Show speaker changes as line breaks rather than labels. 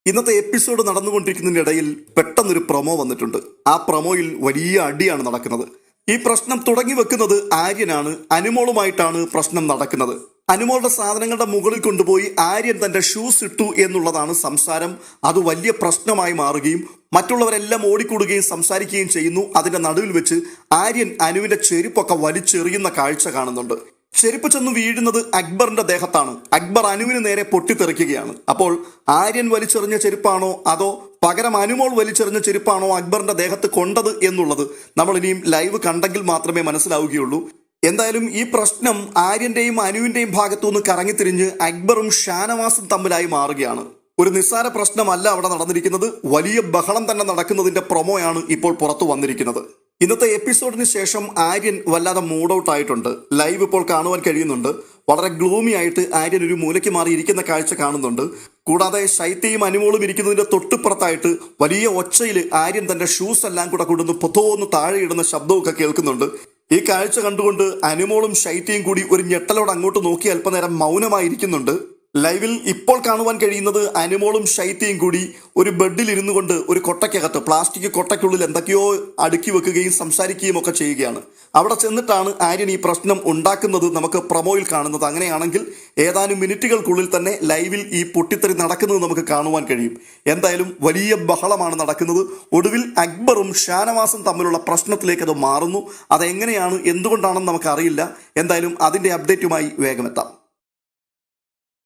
ഇന്നത്തെ എപ്പിസോഡ് നടന്നുകൊണ്ടിരിക്കുന്നതിനിടയിൽ പെട്ടെന്നൊരു പ്രൊമോ വന്നിട്ടുണ്ട്. ആ പ്രൊമോയിൽ വലിയ അടിയാണ് നടക്കുന്നത്. ഈ പ്രശ്നം തുടങ്ങി വെക്കുന്നത് ആര്യനാണ്. അനുമോളുമായിട്ടാണ് പ്രശ്നം നടക്കുന്നത്. അനുമോളുടെ സാധനങ്ങളുടെ മുകളിൽ കൊണ്ടുപോയി ആര്യൻ തന്റെ ഷൂസ് ഇട്ടു എന്നുള്ളതാണ് സംസാരം. അത് വലിയ പ്രശ്നമായി മാറുകയും മറ്റുള്ളവരെല്ലാം ഓടിക്കൂടുകയും സംസാരിക്കുകയും ചെയ്യുന്നു. അതിന്റെ നടുവിൽ വെച്ച് ആര്യൻ അനുവിന്റെ ചെരുപ്പൊക്കെ വലിച്ചെറിയുന്ന കാഴ്ച കാണുന്നുണ്ട്. ചെരുപ്പ് ചെന്ന് വീഴുന്നത് അക്ബറിന്റെ ദേഹത്താണ്. അക്ബർ അനുവിന് നേരെ പൊട്ടിത്തെറിക്കുകയാണ്. അപ്പോൾ ആര്യൻ വലിച്ചെറിഞ്ഞ ചെരുപ്പാണോ അതോ പകരം അനുമോൾ വലിച്ചെറിഞ്ഞ ചെരുപ്പാണോ അക്ബറിന്റെ ദേഹത്ത് കൊണ്ടത് എന്നുള്ളത് നമ്മൾ ഇനിയും ലൈവ് കണ്ടെങ്കിൽ മാത്രമേ മനസ്സിലാവുകയുള്ളൂ. എന്തായാലും ഈ പ്രശ്നം ആര്യന്റെയും അനുവിന്റെയും ഭാഗത്തുനിന്ന് കറങ്ങിത്തിരിഞ്ഞ് അക്ബറും ഷാനവാസും തമ്മിലായി മാറുകയാണ്. ഒരു നിസ്സാര പ്രശ്നമല്ല അവിടെ നടന്നിരിക്കുന്നത്. വലിയ ബഹളം തന്നെ നടക്കുന്നതിന്റെ പ്രൊമോയാണ് ഇപ്പോൾ പുറത്തു വന്നിരിക്കുന്നത്. ഇന്നത്തെ എപ്പിസോഡിന് ശേഷം ആര്യൻ വല്ലാതെ മൂഡ് ഔട്ട് ആയിട്ടുണ്ട്. ലൈവ് ഇപ്പോൾ കാണുവാൻ കഴിയുന്നുണ്ട്. വളരെ ഗ്ലൂമി ആയിട്ട് ആര്യൻ ഒരു മൂലയ്ക്ക് മാറി ഇരിക്കുന്ന കാഴ്ച കാണുന്നുണ്ട്. കൂടാതെ ശൈത്യയും അനുമോളും ഇരിക്കുന്നതിന്റെ തൊട്ടുപുറത്തായിട്ട് വലിയ ഒച്ചയിൽ ആര്യൻ തന്റെ ഷൂസ് എല്ലാം കൂടെ കൊണ്ടുവന്ന് പൊത്തോന്ന് താഴെ ഇടുന്ന ശബ്ദമൊക്കെ കേൾക്കുന്നുണ്ട്. ഈ കാഴ്ച കണ്ടുകൊണ്ട് അനുമോളും ശൈത്യയും കൂടി ഒരു ഞെട്ടലോട് അങ്ങോട്ട് നോക്കി അല്പനേരം മൗനമായിരിക്കുന്നുണ്ട്. ലൈവിൽ ഇപ്പോൾ കാണുവാൻ കഴിയുന്നത് അനുമോളും ശൈത്യയും കൂടി ഒരു ബെഡിൽ ഇരുന്നു കൊണ്ട് ഒരു കൊട്ടയ്ക്കകത്ത് പ്ലാസ്റ്റിക് കൊട്ടയ്ക്കുള്ളിൽ എന്തൊക്കെയോ അടുക്കി വെക്കുകയും സംസാരിക്കുകയും ഒക്കെ ചെയ്യുകയാണ്. അവിടെ ചെന്നിട്ടാണ് ആര്യൻ ഈ പ്രശ്നം ഉണ്ടാക്കുന്നത് നമുക്ക് പ്രൊമോയിൽ കാണുന്നത്. അങ്ങനെയാണെങ്കിൽ ഏതാനും മിനിറ്റുകൾക്കുള്ളിൽ തന്നെ ലൈവിൽ ഈ പൊട്ടിത്തെറി നടക്കുന്നത് നമുക്ക് കാണുവാൻ കഴിയും. എന്തായാലും വലിയ ബഹളമാണ് നടക്കുന്നത്. ഒടുവിൽ അക്ബറും ഷാനവാസും തമ്മിലുള്ള പ്രശ്നത്തിലേക്ക് അത് മാറുന്നു. അതെങ്ങനെയാണ് എന്തുകൊണ്ടാണെന്ന് നമുക്കറിയില്ല. എന്തായാലും അതിൻ്റെ അപ്ഡേറ്റുമായി വേഗമെത്താം.